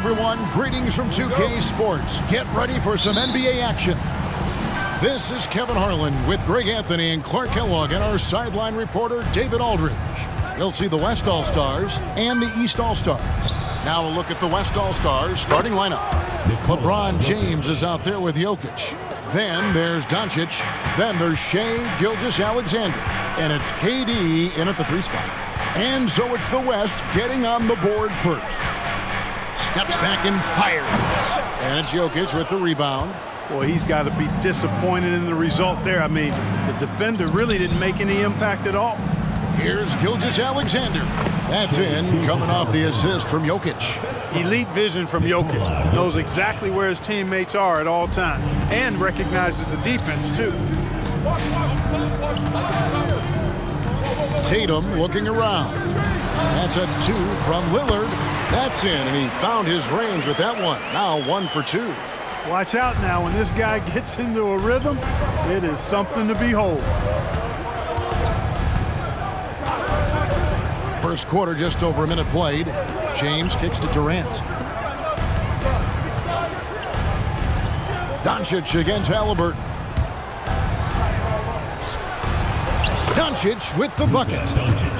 everyone. Greetings from 2K Sports. Get ready for some NBA action. This is Kevin Harlan with Greg Anthony and Clark Kellogg and our sideline reporter, David Aldridge. You'll see the West All-Stars and the East All-Stars. Now a look at the West All-Stars starting lineup. LeBron James is out there with Jokic. Then there's Doncic. Then there's Shai Gilgeous-Alexander. And it's KD in at the 3 spot. And so it's the West getting on the board first. Steps back and fires. And it's Jokic with the rebound. Boy, he's got to be disappointed in the result there. I mean, the defender really didn't make any impact at all. Here's Gilgeous-Alexander. That's in, coming off the assist from Jokic. Elite vision from Jokic. Knows exactly where his teammates are at all times. And recognizes the defense, too. Tatum looking around. That's a 2 from Lillard. That's in, and he found his range with that one. Now 1 for 2. Watch out now. When this guy gets into a rhythm, it is something to behold. First quarter, just over a minute played. James kicks to Durant. Doncic against Halliburton. Doncic with the bucket.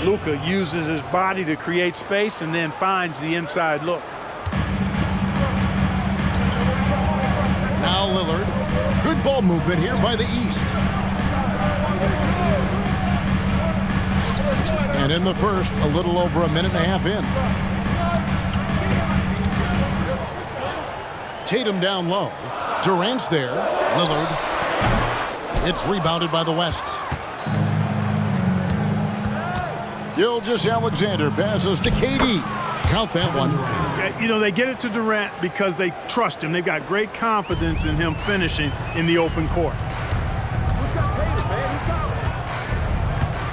Luka uses his body to create space and then finds the inside look. Now Lillard. Good ball movement here by the East. And in the first, a little over a minute and a half in. Tatum down low. Durant's there. Lillard. It's rebounded by the West. Gilgeous-Alexander passes to KD. Count that one. You know, they get it to Durant because they trust him. They've got great confidence in him finishing in the open court.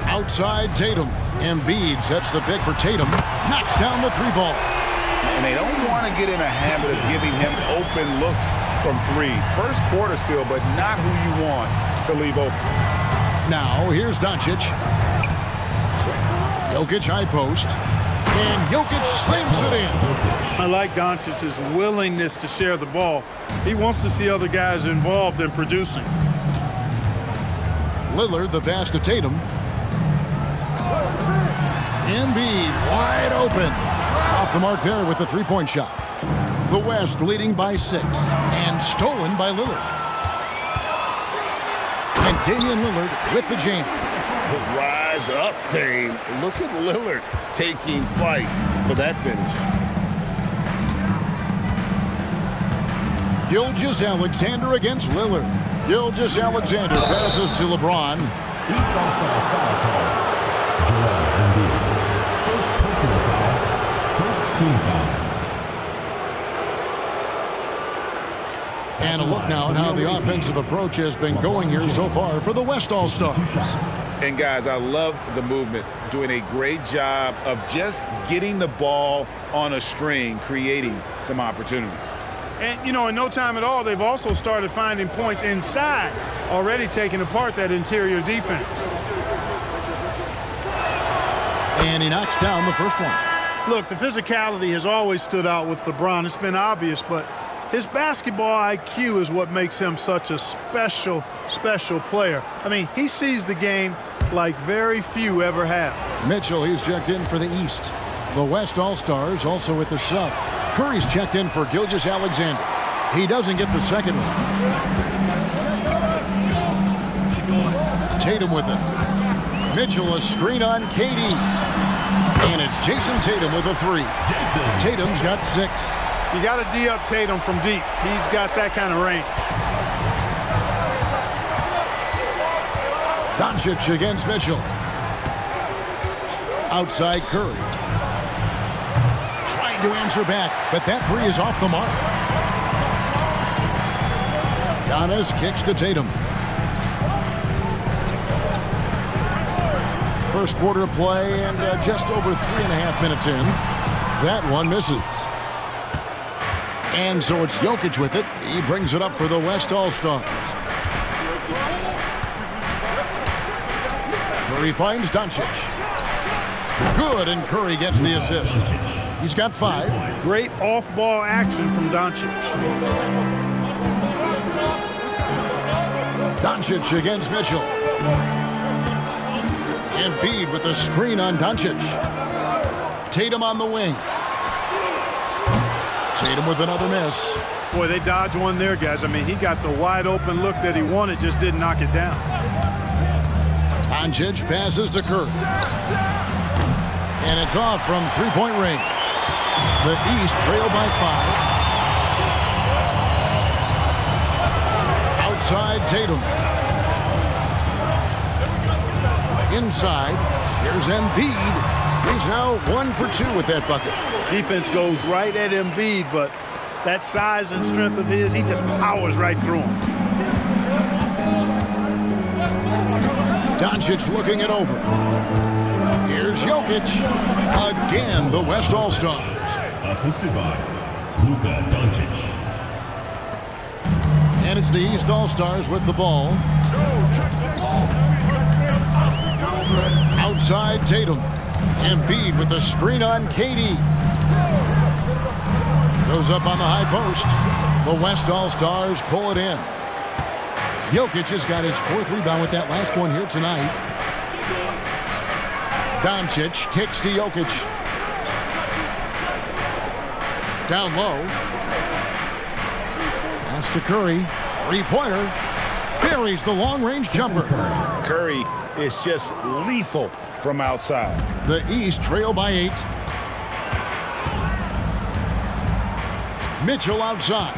Outside Tatum. Embiid sets the pick for Tatum. Knocks down the 3 ball. And they don't want to get in a habit of giving him open looks from 3. First quarter still, but not who you want to leave open. Now here's Doncic. Jokic high post. And Jokic slams it in. I like Doncic's willingness to share the ball. He wants to see other guys involved in producing. Lillard the pass to Tatum. Embiid wide open. Off the mark there with the 3-point shot. The West leading by 6 and stolen by Lillard. And Damian Lillard with the jam. Rise up, Dame. Look at Lillard taking flight for that finish. Gilgeous-Alexander against Lillard. Gilgeous-Alexander passes to LeBron. East All-Stars foul call. Joel Embiid. First personal foul. First team foul. And a look now at how the offensive approach has been going here so far for the West All-Stars. And guys, I love the movement, doing a great job of just getting the ball on a string, creating some opportunities. And, you know, in no time at all, they've also started finding points inside, already taking apart that interior defense. And he knocks down the first one. Look, the physicality has always stood out with LeBron. It's been obvious, but his basketball IQ is what makes him such a special player. I mean, he sees the game like very few ever have. Mitchell, he's checked in for the East. The West All-Stars also with the sub. Curry's checked in for Gilgeous-Alexander. He doesn't get the second one. Tatum with it. Mitchell a screen on KD. And it's Jason Tatum with a 3. Tatum's got 6. You got to D up Tatum from deep. He's got that kind of range. Doncic against Mitchell. Outside Curry. Trying to answer back, but that 3 is off the mark. Giannis kicks to Tatum. First quarter of play and just over 3.5 minutes in. That one misses. And so it's Jokic with it. He brings it up for the West All-Stars. Curry finds Doncic. Good, and Curry gets the assist. He's got 5. Great off-ball action from Doncic. Doncic against Mitchell. Embiid with a screen on Doncic. Tatum on the wing. Tatum with another miss. Boy, they dodged one there, guys. I mean, he got the wide open look that he wanted, just didn't knock it down. Doncic passes to Curry. And it's off from three-point range. The East trail by 5. Outside Tatum. Inside, here's Embiid. He's now 1 for 2 with that bucket. Defense goes right at Embiid, but that size and strength of his, he just powers right through him. Doncic looking it over. Here's Jokic. Again, the West All-Stars. Assisted by Luka Doncic. And it's the East All-Stars with the ball. Outside Tatum. Embiid with the screen on KD. Goes up on the high post. The West All-Stars pull it in. Jokic has got his 4th rebound with that last one here tonight. Doncic kicks to Jokic. Down low. Pass to Curry. Three-pointer. Buries the long-range jumper. Curry is just lethal from outside. The East trail by 8. Mitchell outside.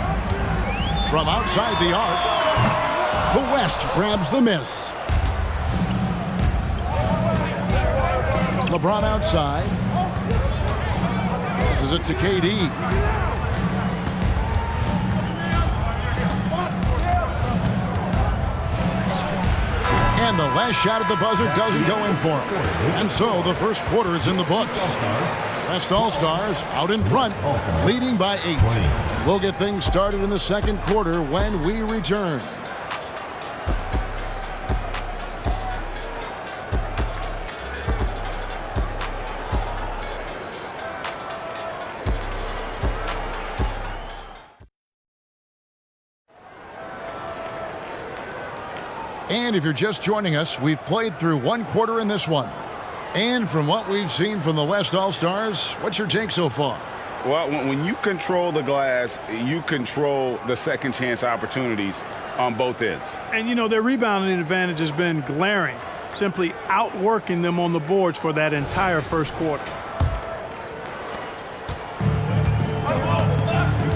From outside the arc, the West grabs the miss. LeBron outside. Passes it to KD. And the last shot at the buzzer doesn't go in for him. And so the first quarter is in the books. West All-Stars out in front, leading by 8. We'll get things started in the second quarter when we return. And if you're just joining us, we've played through 1 quarter in this one. And from what we've seen from the West All-Stars, what's your take so far? Well, when you control the glass, you control the second chance opportunities on both ends. And, you know, their rebounding advantage has been glaring, simply outworking them on the boards for that entire first quarter.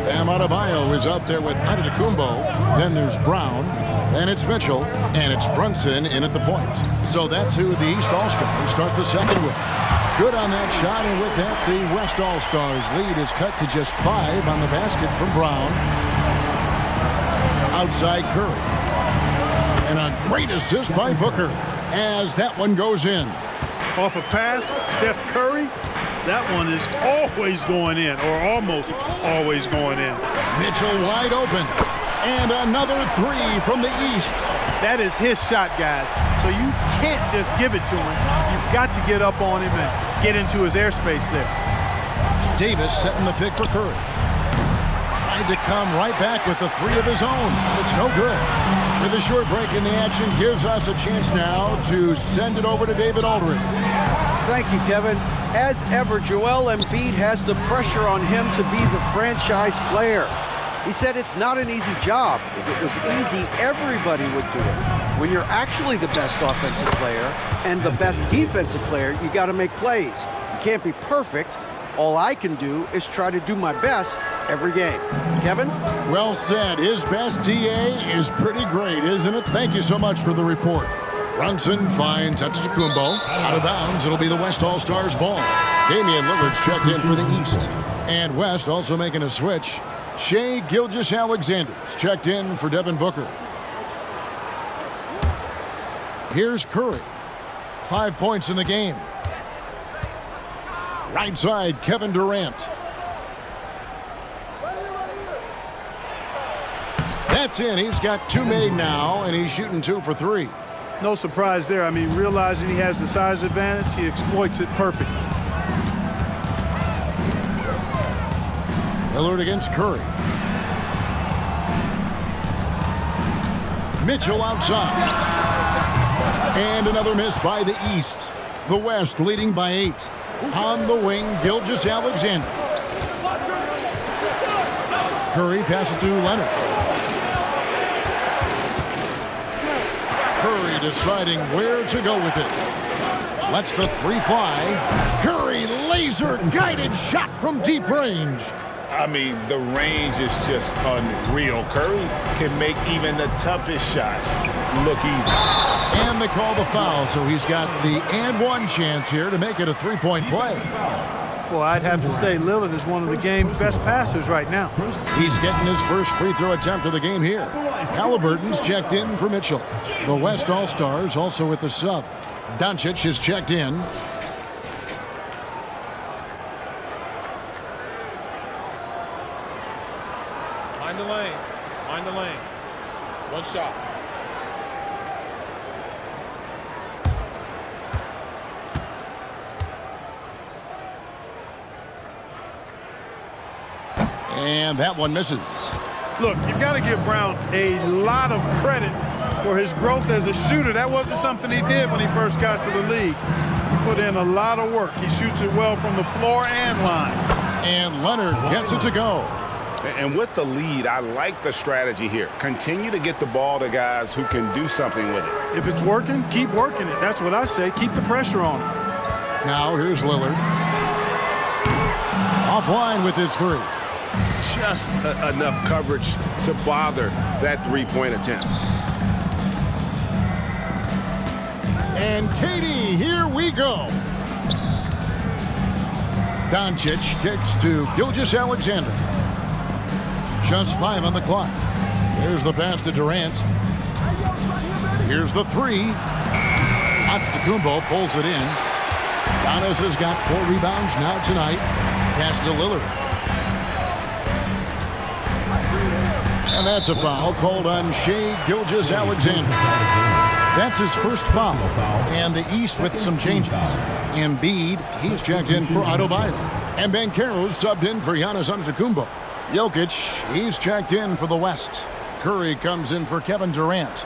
Bam Adebayo is out there with Antetokounmpo. Then there's Brown. Then it's Mitchell. And it's Brunson in at the point. So that's who the East All-Stars start the second with. Good on that shot, and with that, the West All-Stars lead is cut to just 5 on the basket from Brown. Outside Curry. And a great assist by Booker as that one goes in. Off a pass, Steph Curry. That one is always going in, or almost always going in. Mitchell wide open. And another 3 from the East. That is his shot, guys. So you can't just give it to him. You've got to get up on him and get into his airspace there. Davis setting the pick for Curry. Tried to come right back with the 3 of his own. It's no good. With a short break in the action, gives us a chance now to send it over to David Aldridge. Thank you, Kevin. As ever, Joel Embiid has the pressure on him to be the franchise player. He said it's not an easy job. If it was easy, everybody would do it. When you're actually the best offensive player and the best defensive player, you got to make plays. You can't be perfect. All I can do is try to do my best every game. Kevin? Well said. His best DA is pretty great, isn't it? Thank you so much for the report. Brunson finds Antetokounmpo. Out of bounds, it'll be the West All-Stars ball. Damian Lillard's checked in for the East. And West also making a switch. Shai Gilgeous-Alexander's checked in for Devin Booker. Here's Curry. 5 points in the game. Right side, Kevin Durant. That's in. He's got 2 made now, and he's shooting 2 for 3. No surprise there. I mean, realizing he has the size advantage, he exploits it perfectly. Lillard against Curry. Mitchell outside. And another miss by the East. The West leading by 8. On the wing, Gilgeous-Alexander. Curry passes to Leonard. Curry deciding where to go with it. Lets the three fly. Curry laser-guided shot from deep range. I mean, the range is just unreal. Curry can make even the toughest shots look easy. And they call the foul, so he's got the and one chance here to make it a three-point play. Well, I'd have to say Lillard is one of the game's best passers right now. He's getting his first free throw attempt of the game here. Halliburton's checked in for Mitchell. The West All-Stars also with the sub. Doncic is checked in. Mind the lanes. Mind the lanes. One shot. And that one misses. Look, you've got to give Brown a lot of credit for his growth as a shooter. That wasn't something he did when he first got to the league. He put in a lot of work. He shoots it well from the floor and line. And Leonard gets it to go. And with the lead, I like the strategy here. Continue to get the ball to guys who can do something with it. If it's working, keep working it. That's what I say. Keep the pressure on him. Now here's Lillard. Offline with his three. Just enough coverage to bother that three-point attempt. And Katie, here we go. Doncic kicks to Gilgeous-Alexander. Just 5 on the clock. There's the pass to Durant. Here's the three. Antetokounmpo pulls it in. Giannis has got 4 rebounds now tonight. Pass to Lillard. And that's a foul called on Shai Gilgeous-Alexander. That's his first foul. And the East with some changes. Embiid, he's checked in for Adebayo. And Banchero's subbed in for Giannis Antetokounmpo. Jokic, he's checked in for the West. Curry comes in for Kevin Durant.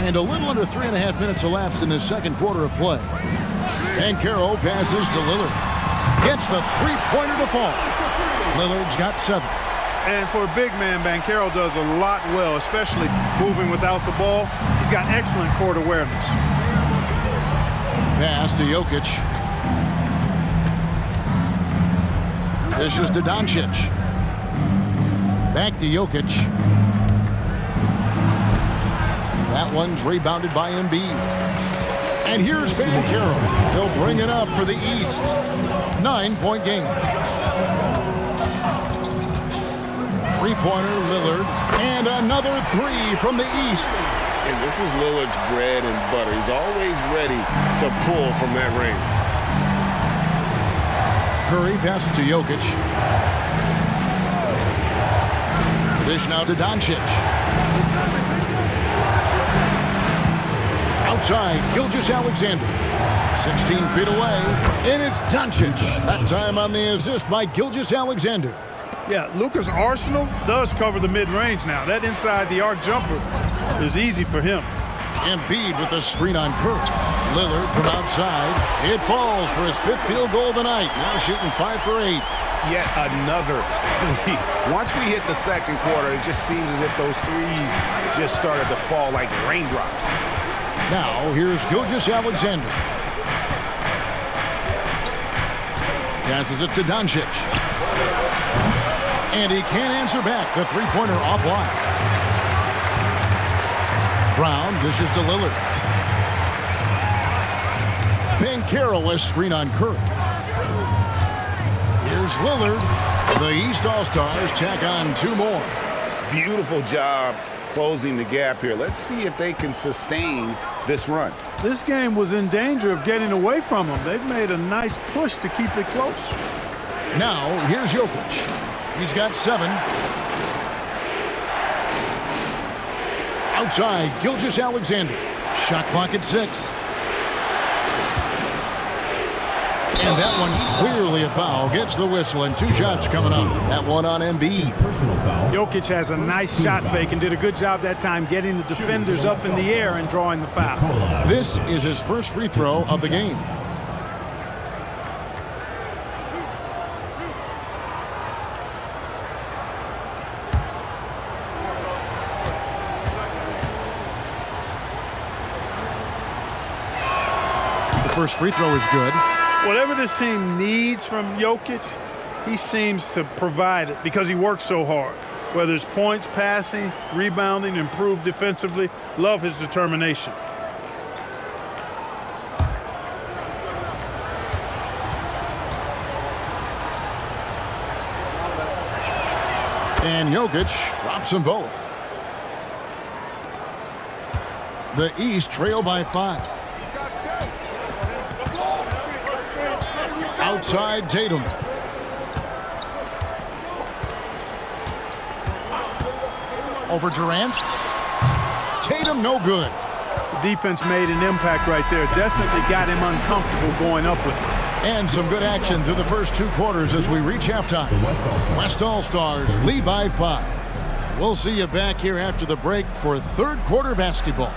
And a little under 3.5 minutes elapsed in the second quarter of play. Banchero passes to Lillard. Gets the three-pointer to fall. Lillard's got 7. And for a big man, Banchero does a lot well, especially moving without the ball. He's got excellent court awareness. Pass to Jokic. Dishes to Doncic. Back to Jokic. That one's rebounded by Embiid. And here's Banchero. He'll bring it up for the East. 9-point game. Three-pointer, Lillard. And another three from the East. And this is Lillard's bread and butter. He's always ready to pull from that range. Curry passes to Jokic. Dish now to Doncic. Outside, Gilgeous-Alexander. 16 feet away, and it's Doncic. That time on the assist by Gilgeous-Alexander. Yeah, Luka's arsenal does cover the mid-range now. That inside the arc jumper is easy for him. Embiid with the screen on Curry. Lillard from outside. It falls for his 5th field goal of the night. Now shooting 5 for 8. Yet another three. Once we hit the second quarter, it just seems as if those threes just started to fall like raindrops. Now here's Gilgeous-Alexander. Passes it to Doncic. And he can't answer back. The three-pointer offline. Brown dishes to Lillard. Banchero a screen on Curry. Here's Lillard. The East All-Stars tack on 2 more. Beautiful job closing the gap here. Let's see if they can sustain this run. This game was in danger of getting away from them. They've made a nice push to keep it close. Now, here's Jokic. He's got 7. Outside, Gilgeous-Alexander. Shot clock at 6. And that one clearly a foul. Gets the whistle, and 2 shots coming up. That one on Embiid. Personal foul. Jokic has a nice shot fake and did a good job that time getting the defenders up in the air and drawing the foul. This is his first free throw of the game. The first free throw is good. Whatever this team needs from Jokic, he seems to provide it because he works so hard. Whether it's points, passing, rebounding, improved defensively, love his determination. And Jokic drops them both. The East trail by 5. Outside Tatum. Over Durant. Tatum no good. The defense made an impact right there. Definitely got him uncomfortable going up with it. And some good action through the first 2 quarters as we reach halftime. West All-Stars lead by 5. We'll see you back here after the break for third quarter basketball.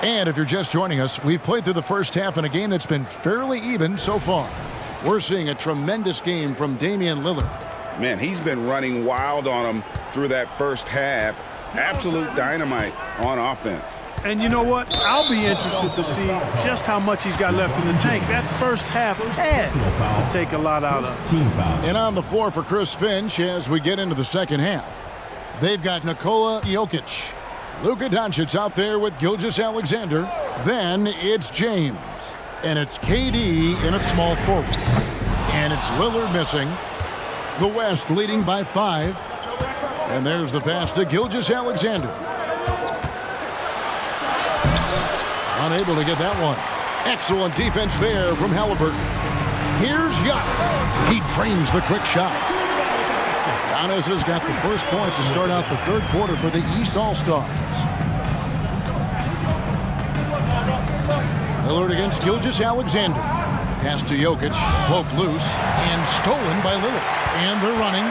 And if you're just joining us, we've played through the first half in a game that's been fairly even so far. We're seeing a tremendous game from Damian Lillard. Man, he's been running wild on him through that first half. Absolute dynamite on offense. And you know what? I'll be interested to see just how much he's got left in the tank. That first half had to take a lot out of him. And on the floor for Chris Finch as we get into the second half. They've got Nikola Jokic. Luka Doncic out there with Gilgeous-Alexander. Then it's James. And it's KD in at small forward. And it's Lillard missing. The West leading by 5. And there's the pass to Gilgeous-Alexander. Unable to get that one. Excellent defense there from Halliburton. Here's Giannis. He drains the quick shot. Giannis has got the first points to start out the third quarter for the East All-Stars. Lillard against Gilgeous-Alexander. Pass to Jokic, poked loose, and stolen by Lillard. And they're running.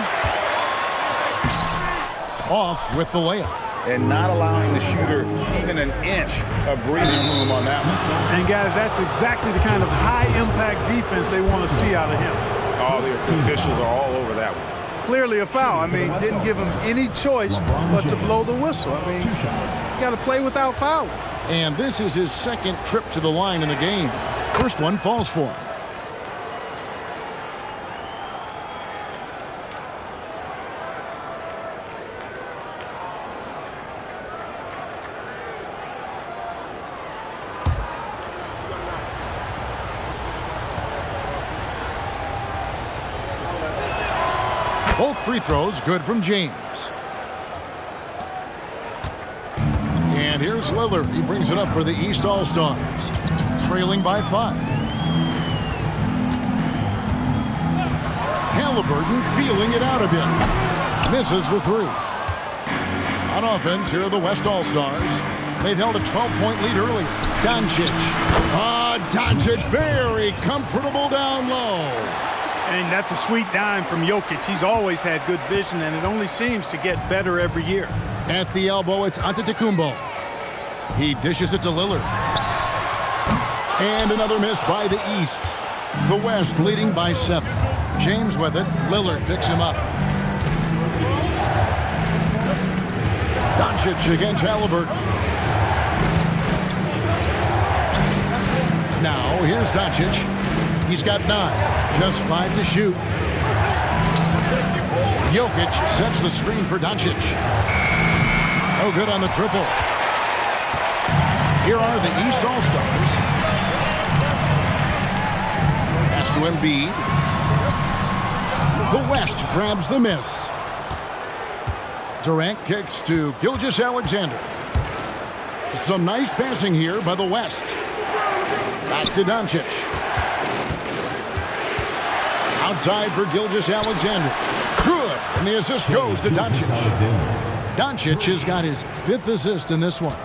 Off with the layup. And not allowing the shooter even an inch of breathing room on that one. And guys, that's exactly the kind of high-impact defense they want to see out of him. All the officials are all over that one. Clearly a foul. I mean, didn't give him any choice but to blow the whistle. I mean, you got to play without fouling. And this is his second trip to the line in the game. First one falls for him. Both free throws good from James. And here's Lillard. He brings it up for the East All-Stars. Trailing by 5. Halliburton feeling it out a bit. Misses the 3. On offense, here are the West All-Stars. They've held a 12-point lead earlier. Doncic. Doncic very comfortable down low. And that's a sweet dime from Jokic. He's always had good vision, and it only seems to get better every year. At the elbow, it's Antetokounmpo. He dishes it to Lillard. And another miss by the East. The West leading by 7. James with it. Lillard picks him up. Doncic against Halliburton. Now, here's Doncic. He's got 9, just 5 to shoot. Jokic sets the screen for Doncic. No good on the triple. Here are the East All-Stars. Pass to Embiid. The West grabs the miss. Durant kicks to Gilgeous-Alexander. Some nice passing here by the West. Back to Doncic. Outside for Gilgeous-Alexander. Good. And the assist goes to Doncic. Doncic has got his 5th assist in this one.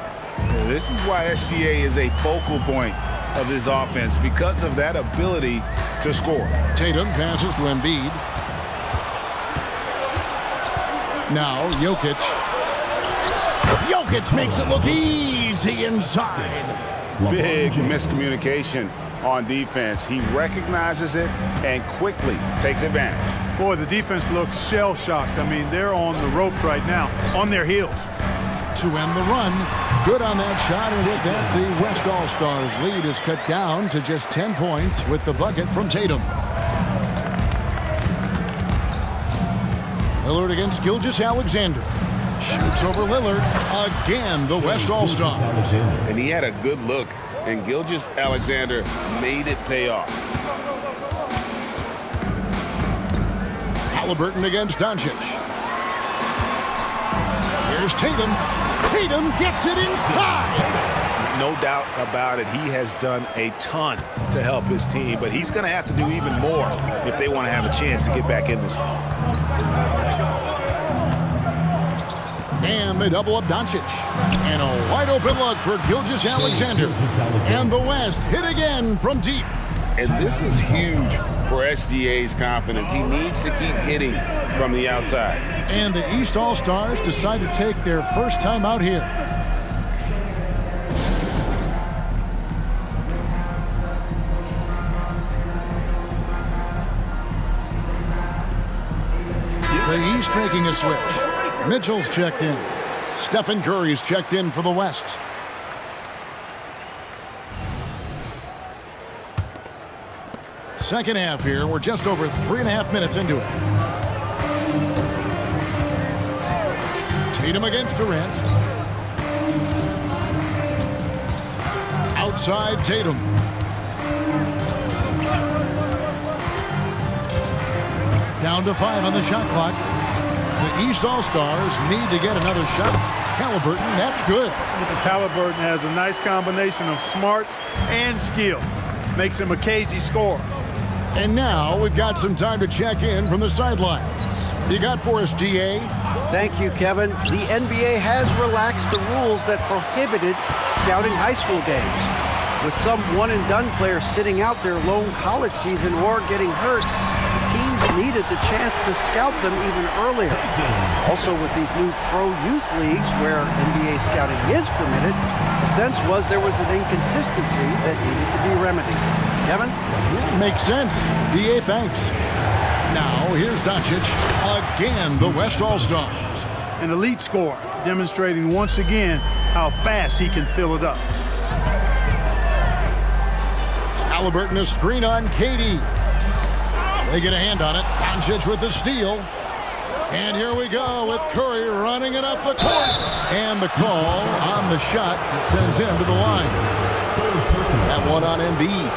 This is why SGA is a focal point of this offense, because of that ability to score. Tatum passes to Embiid. Now Jokic. Jokic makes it look easy inside. Big miscommunication on defense. He recognizes it and quickly takes advantage. Boy, the defense looks shell-shocked. I mean, they're on the ropes right now, on their heels. To end the run. Good on that shot, and with that, the West All-Stars lead is cut down to just 10 points with the bucket from Tatum. Lillard against Gilgeous-Alexander. Shoots over Lillard. Again, the West All-Star. And he had a good look, and Gilgeous-Alexander made it pay off. Halliburton against Doncic. Here's Tatum. Tatum gets it inside. No doubt about it, he has done a ton to help his team, but he's going to have to do even more if they want to have a chance to get back in this one. And they double up Doncic. And a wide open look for Gilgeous-Alexander. And the West hit again from deep. And this is huge for SGA's confidence. He needs to keep hitting from the outside. And the East All-Stars decide to take their first time out here. The East making a switch. Mitchell's checked in. Stephen Curry's checked in for the West. Second half here. We're just over 3.5 minutes into it. Tatum against Durant. Outside Tatum. Down to 5 on the shot clock. The East All-Stars need to get another shot. Halliburton, that's good. Halliburton has a nice combination of smarts and skill. Makes him a cagey scorer. And now we've got some time to check in from the sidelines. You got for us, DA? Thank you, Kevin. The NBA has relaxed the rules that prohibited scouting high school games. With some one-and-done players sitting out their lone college season or getting hurt, teams needed the chance to scout them even earlier. Also, with these new pro youth leagues where NBA scouting is permitted, the sense was there was an inconsistency that needed to be remedied. Kevin? Makes sense. DA, thanks. Now, here's Doncic. Again, the West All-Stars. An elite scorer, demonstrating once again how fast he can fill it up. Halliburton, a screen on Katie. They get a hand on it. Doncic with the steal. And here we go with Curry running it up the court. And the call on the shot that sends him to the line. That one on Embiid.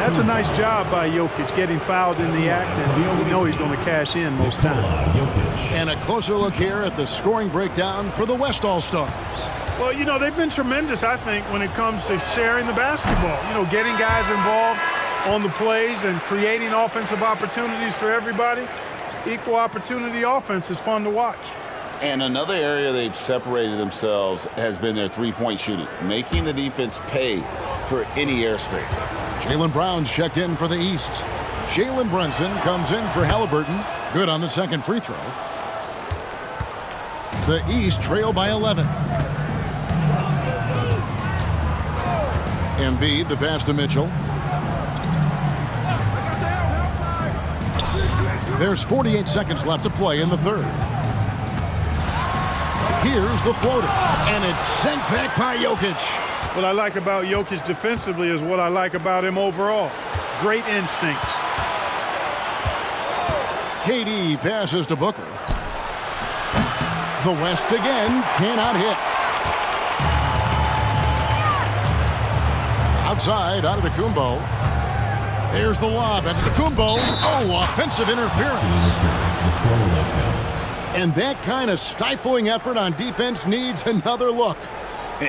That's a nice job by Jokic, getting fouled in the act, and we know he's going to cash in most times. And a closer look here at the scoring breakdown for the West All-Stars. Well, you know, they've been tremendous, I think, when it comes to sharing the basketball. You know, getting guys involved on the plays and creating offensive opportunities for everybody. Equal opportunity offense is fun to watch. And another area they've separated themselves has been their three-point shooting, making the defense pay for any airspace. Jaylen Brown's checked in for the East. Jalen Brunson comes in for Halliburton. Good on the second free throw. The East trail by 11. Embiid, the pass to Mitchell. There's 48 seconds left to play in the third. Here's the floater, and it's sent back by Jokic. What I like about Jokic defensively is what I like about him overall. Great instincts. KD passes to Booker. The West again cannot hit. Outside, out of the Kumbo. There's the lob at the Kumbo. Oh, offensive interference. And that kind of stifling effort on defense needs another look.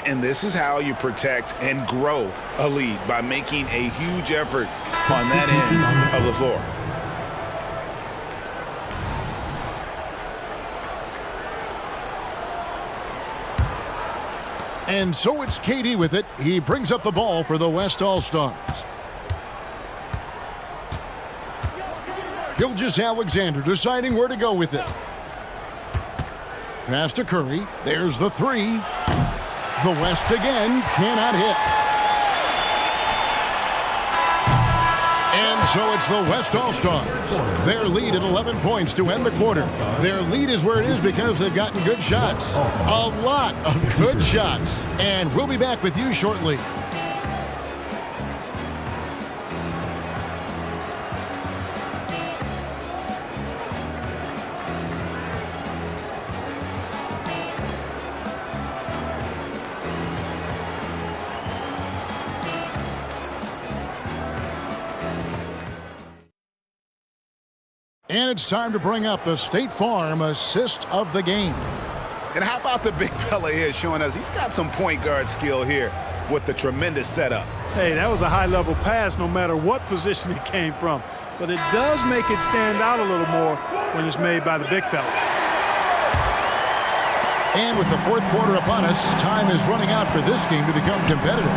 And this is how you protect and grow a lead, by making a huge effort on that end of the floor. And so it's KD with it. He brings up the ball for the West All-Stars. Gilgeous-Alexander deciding where to go with it. Pass to Curry. There's the three. The West again cannot hit. And so it's the West All-Stars. Their lead at 11 points to end the quarter. Their lead is where it is because they've gotten good shots. A lot of good shots. And we'll be back with you shortly. And it's time to bring up the State Farm assist of the game. And how about the big fella here showing us he's got some point guard skill here with the tremendous setup. Hey, that was a high-level pass no matter what position it came from. But it does make it stand out a little more when it's made by the big fella. And with the fourth quarter upon us, time is running out for this game to become competitive.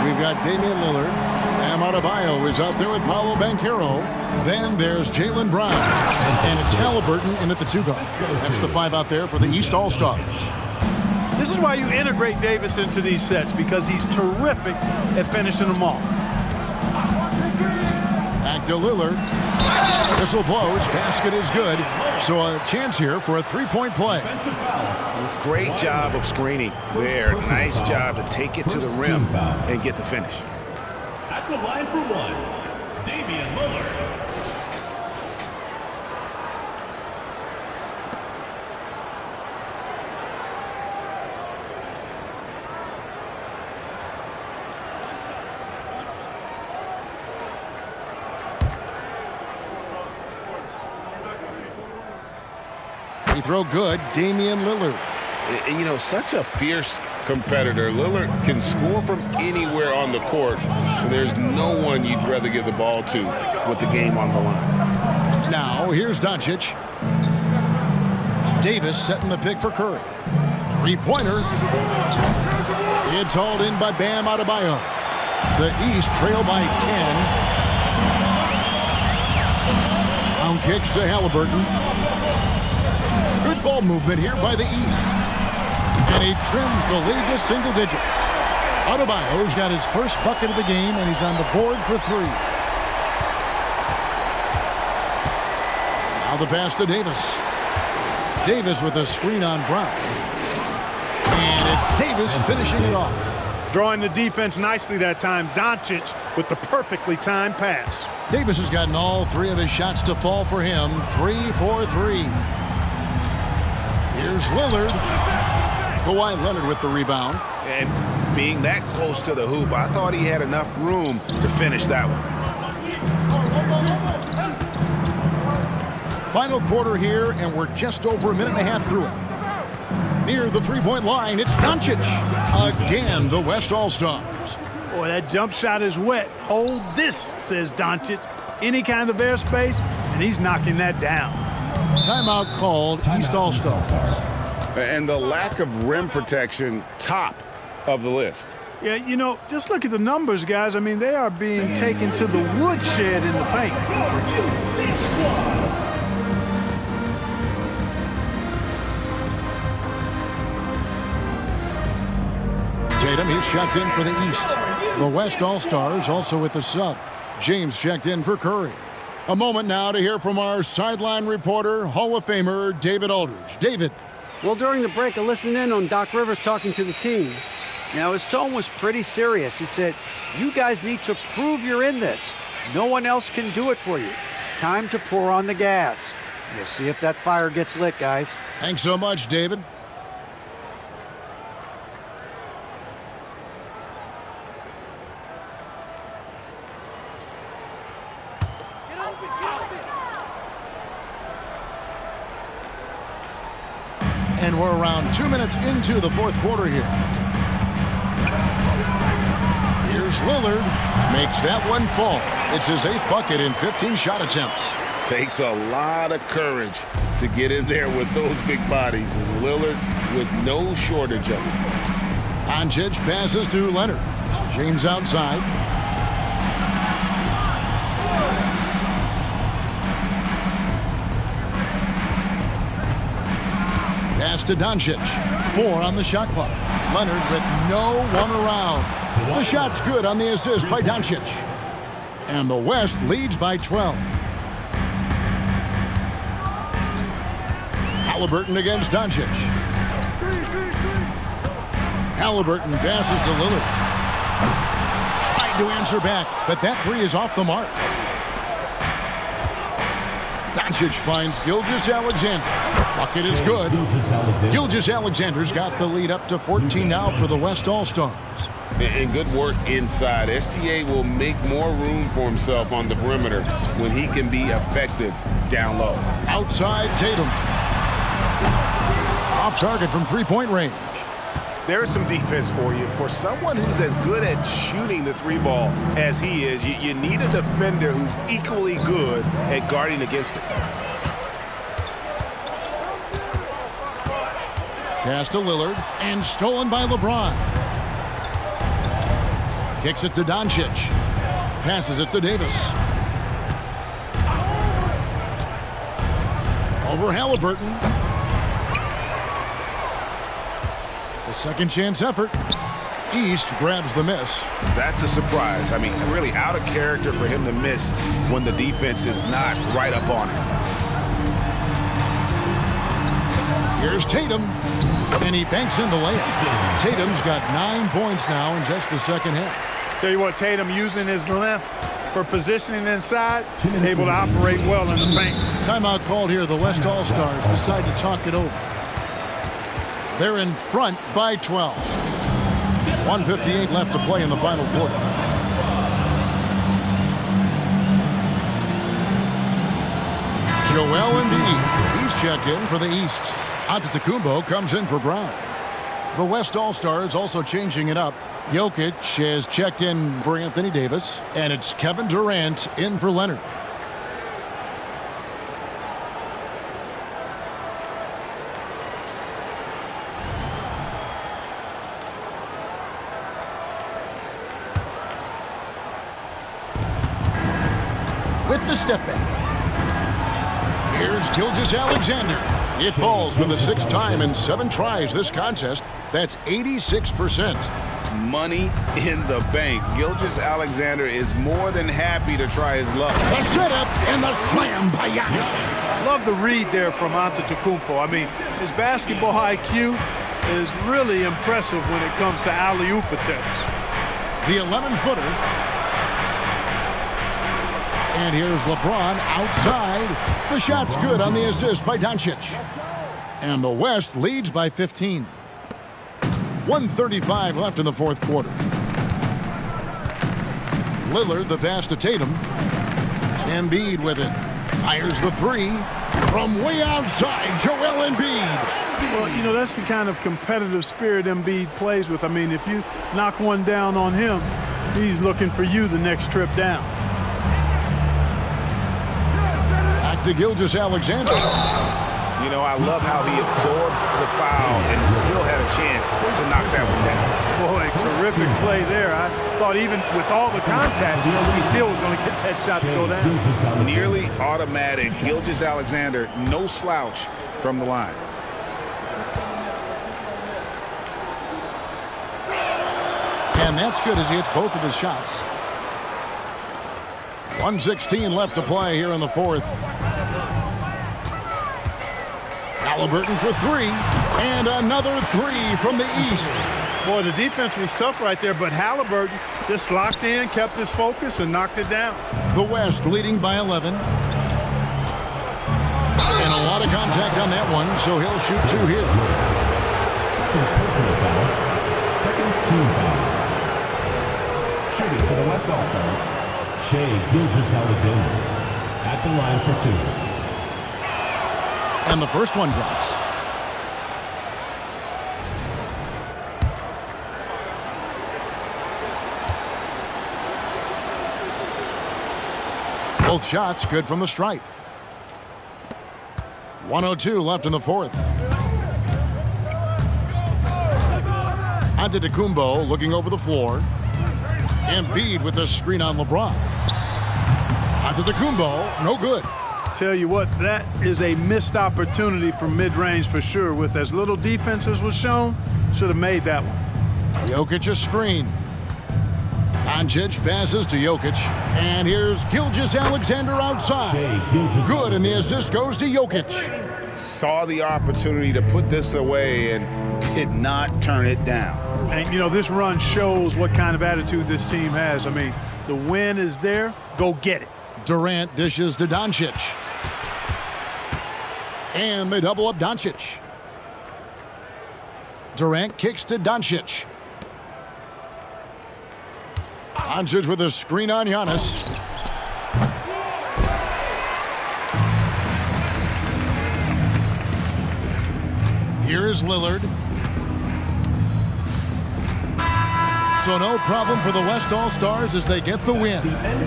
We've got Damian Lillard. Bam Adebayo is out there with Paolo Banchero. Then there's Jaylen Brown. And it's Halliburton in at the two guard. That's the five out there for the East All-Stars. This is why you integrate Davis into these sets, because he's terrific at finishing them off. Back to Lillard. Whistle blows. Basket is good. So a chance here for a three-point play. Great job of screening there. Nice job to take it to the rim and get the finish. At the line for one, Damian Lillard. Free throw good. Damian Lillard. You know, such a fierce competitor. Lillard can score from anywhere on the court, and there's no one you'd rather give the ball to with the game on the line. Now, here's Doncic. Davis setting the pick for Curry. Three-pointer. It's hauled in by Bam Adebayo. The East trail by 10. Round kicks to Halliburton. Good ball movement here by the East. And he trims the lead to single digits. Adebayo's got his first bucket of the game, and he's on the board for three. Now the pass to Davis. Davis with a screen on Brown. And it's Davis finishing it off. Drawing the defense nicely that time. Doncic with the perfectly timed pass. Davis has gotten all three of his shots to fall for him. 3 for 3. Here's Lillard. Kawhi Leonard with the rebound. And being that close to the hoop, I thought he had enough room to finish that one. Final quarter here, and we're just over a minute and a half through it. Near the three-point line, it's Doncic. Again, the West All-Stars. Boy, that jump shot is wet. Hold this, says Doncic. Any kind of airspace, and he's knocking that down. Timeout called. East All-Stars. And the lack of rim protection, top of the list. Yeah, you know, just look at the numbers, guys. I mean, they are being taken to the woodshed in the paint. Tatum, he's checked in for the East. The West All-Stars also with the sub. James checked in for Curry. A moment now to hear from our sideline reporter, Hall of Famer David Aldridge. David. Well, during the break, I listened in on Doc Rivers talking to the team. Now, his tone was pretty serious. He said, you guys need to prove you're in this. No one else can do it for you. Time to pour on the gas. We'll see if that fire gets lit, guys. Thanks so much, David. And we're around 2 minutes into the fourth quarter here. Here's Lillard. Makes that one fall. It's his 8th bucket in 15 shot attempts. Takes a lot of courage to get in there with those big bodies, and Lillard with no shortage of it. Doncic passes to Leonard. James outside. Pass to Doncic. 4 on the shot clock. Leonard with no one around. The shot's good on the assist by Doncic. And the West leads by 12. Halliburton against Doncic. Halliburton passes to Lillard. Tried to answer back, but that three is off the mark. Doncic finds Gilgeous-Alexander. Bucket is good. Gilgeous-Alexander's got the lead up to 14 now for the West All-Stars. And good work inside. SGA will make more room for himself on the perimeter when he can be effective down low. Outside Tatum. Off target from three-point range. There's some defense for you. For someone who's as good at shooting the three ball as he is, you need a defender who's equally good at guarding against it. Pass to Lillard and stolen by LeBron. Kicks it to Doncic. Passes it to Davis. Over Halliburton. The second chance effort. East grabs the miss. That's a surprise. I mean, really out of character for him to miss when the defense is not right up on him. Here's Tatum. And he banks in the layup. Tatum's got 9 points now in just the second half. Tell you what, Tatum using his length for positioning inside, able to operate well in the paint. Timeout called here. The West All-Stars decide to talk it over. They're in front by 12. 1:58 left to play in the final quarter. Joel Embiid. He's checked in for the East. Antetokounmpo comes in for Brown. The West All-Stars also changing it up. Jokic has checked in for Anthony Davis, and it's Kevin Durant in for Leonard. With the step back. Here's Gilgeous-Alexander. It falls for the 6th time in 7 tries this contest. That's 86%. Money in the bank. Gilgeous-Alexander is more than happy to try his luck. The setup and the slam by Giannis. Love the read there from Antetokounmpo. I mean, his basketball IQ is really impressive when it comes to alley-oop attempts. The 11-footer. And here's LeBron outside. The shot's good on the assist by Doncic. And the West leads by 15. 1:35 left in the fourth quarter. Lillard, the pass to Tatum. Embiid with it. Fires the three. From way outside, Joel Embiid. Well, you know, that's the kind of competitive spirit Embiid plays with. I mean, if you knock one down on him, he's looking for you the next trip down. Back to Gilgeous-Alexander. You know, I love how he absorbs the foul and still had a chance to knock that one down. Boy, terrific play there. I thought even with all the contact, he still was going to get that shot to go down. Nearly automatic. Gilgeous-Alexander, no slouch from the line. And that's good as he hits both of his shots. 1:16 left to play here in the fourth. Halliburton for three, and another three from the east. Boy, the defense was tough right there, but Halliburton just locked in, kept his focus, and knocked it down. The West leading by 11. And a lot of contact on that one, so he'll shoot two here. Second personal foul. Second team foul. Shooting for the West All-Stars, Shea Gilgeous-Alexander at the line for two. And the first one drops. Both shots good from the stripe. 1:02 left in the fourth. Antetokounmpo looking over the floor. Embiid with a screen on LeBron. Antetokounmpo, no good. Tell you what, that is a missed opportunity from mid-range for sure. With as little defense as was shown, should have made that one. Jokic a screen. Doncic passes to Jokic. And here's Gilgeous-Alexander outside. Good, and the assist goes to Jokic. Saw the opportunity to put this away and did not turn it down. And, you know, this run shows what kind of attitude this team has. I mean, the win is there. Go get it. Durant dishes to Doncic. And they double up Doncic. Durant kicks to Doncic. Doncic with a screen on Giannis. Here is Lillard. So no problem for the West All-Stars as they get the win.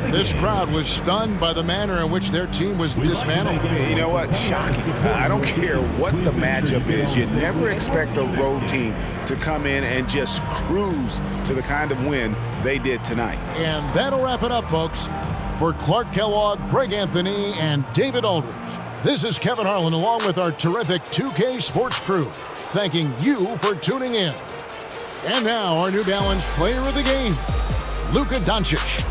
This crowd was stunned by the manner in which their team was dismantled. You know what? Shocking. I don't care what the matchup is. You never expect a road team to come in and just cruise to the kind of win they did tonight. And that'll wrap it up, folks. For Clark Kellogg, Greg Anthony, and David Aldridge, this is Kevin Harlan along with our terrific 2K Sports crew, thanking you for tuning in. And now, our New Balance player of the game, Luka Doncic.